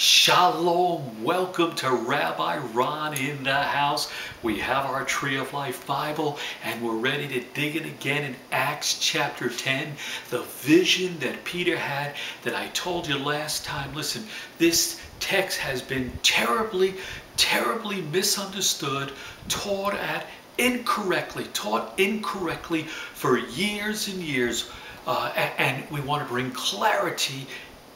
Shalom, welcome to Rabbi Ron in the house. We have our Tree of Life Bible and we're ready to dig in again in Acts chapter 10. The vision that Peter had that I told you last time. Listen, this text has been terribly misunderstood, taught incorrectly for years and years. And we want to bring clarity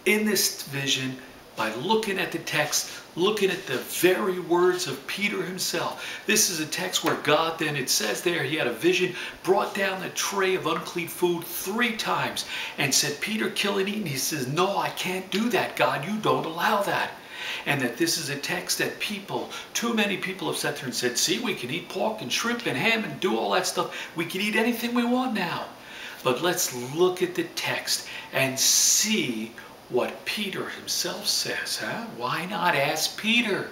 in this vision by looking at the text, looking at the very words of Peter himself. This is a text where God then, it says there, he had a vision, brought down the tray of unclean food 3 times and said, Peter, kill and eat. And he says, no, I can't do that, God. You don't allow that. And that this is a text that too many people have sat there and said, see, we can eat pork and shrimp and ham and do all that stuff. We can eat anything we want now. But let's look at the text and see what Peter himself says. Why not ask Peter?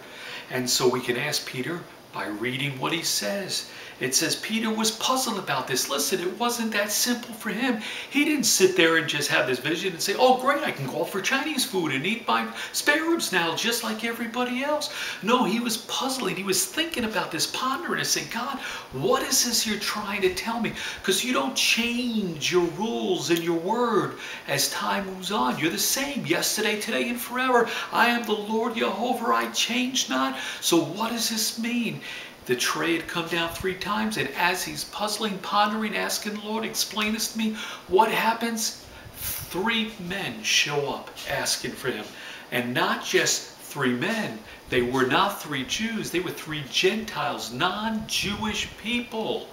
And so we can ask Peter by reading what he says. It says Peter was puzzled about this. Listen, it wasn't that simple for him. He didn't sit there and just have this vision and say, oh great, I can call for Chinese food and eat my spare ribs now just like everybody else. No, he was puzzling. He was thinking about this, pondering and saying, God, what is this you're trying to tell me? Because you don't change your rules and your word as time moves on. You're the same yesterday, today, and forever. I am the Lord Jehovah, I change not. So what does this mean? The tray had come down 3 times, and as he's puzzling, pondering, asking the Lord, explain this to me, what happens? 3 men show up asking for him. And not just 3 men. They were not 3 Jews. They were 3 Gentiles, non-Jewish people.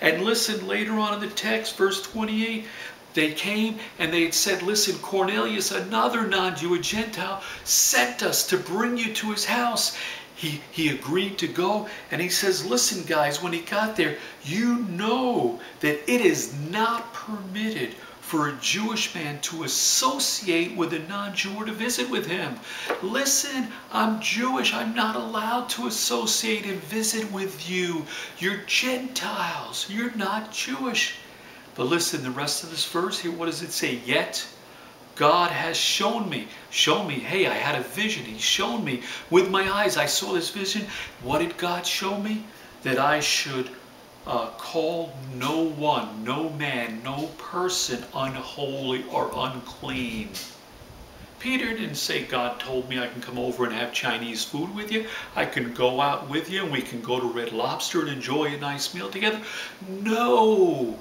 And listen, later on in the text, verse 28, they came and they had said, listen, Corneilus, another non-Jew, Gentile, sent us to bring you to his house. He agreed to go, and he says, listen guys, when he got there, you know that it is not permitted for a Jewish man to associate with a non-Jew or to visit with him. Listen, I'm Jewish. I'm not allowed to associate and visit with you. You're Gentiles. You're not Jewish. But listen, the rest of this verse here, what does it say? Yet God has shown me, hey, I had a vision. He's shown me with my eyes. I saw this vision. What did God show me? That I should call no one, no man, no person unholy or unclean. Peter didn't say, God told me I can come over and have Chinese food with you. I can go out with you and we can go to Red Lobster and enjoy a nice meal together. No.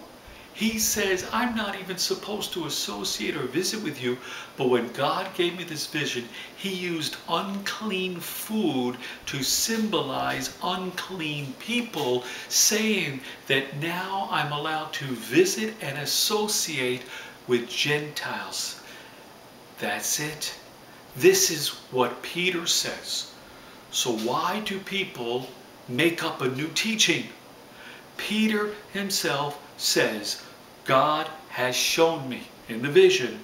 He says, I'm not even supposed to associate or visit with you. But when God gave me this vision, he used unclean food to symbolize unclean people, saying that now I'm allowed to visit and associate with Gentiles. That's it. This is what Peter says. So why do people make up a new teaching? Peter himself says, God has shown me in the vision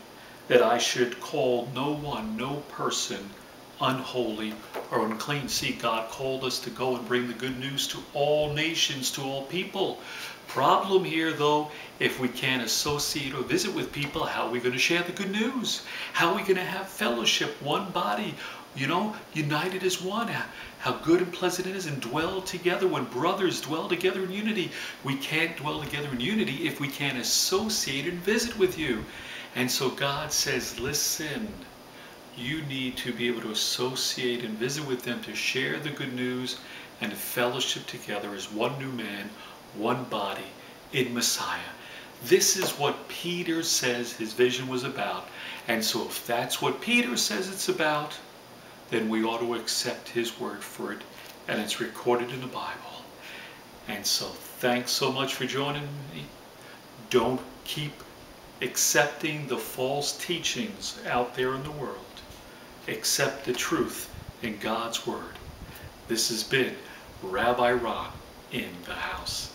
that I should call no one, no person unholy or unclean. See, God called us to go and bring the good news to all nations, to all people. Problem here though, if we can't associate or visit with people, how are we going to share the good news? How are we going to have fellowship, one body, you know, united as one? How good and pleasant it is, and dwell together. When brothers dwell together in unity, we can't dwell together in unity if we can't associate and visit with you. And so God says, listen, you need to be able to associate and visit with them to share the good news and fellowship together as one new man, one body in Messiah. This is what Peter says his vision was about. And so if that's what Peter says it's about, then we ought to accept his word for it. And it's recorded in the Bible. And so thanks so much for joining me. Don't keep accepting the false teachings out there in the world. Accept the truth in God's word. This has been Rabbi Ron in the house.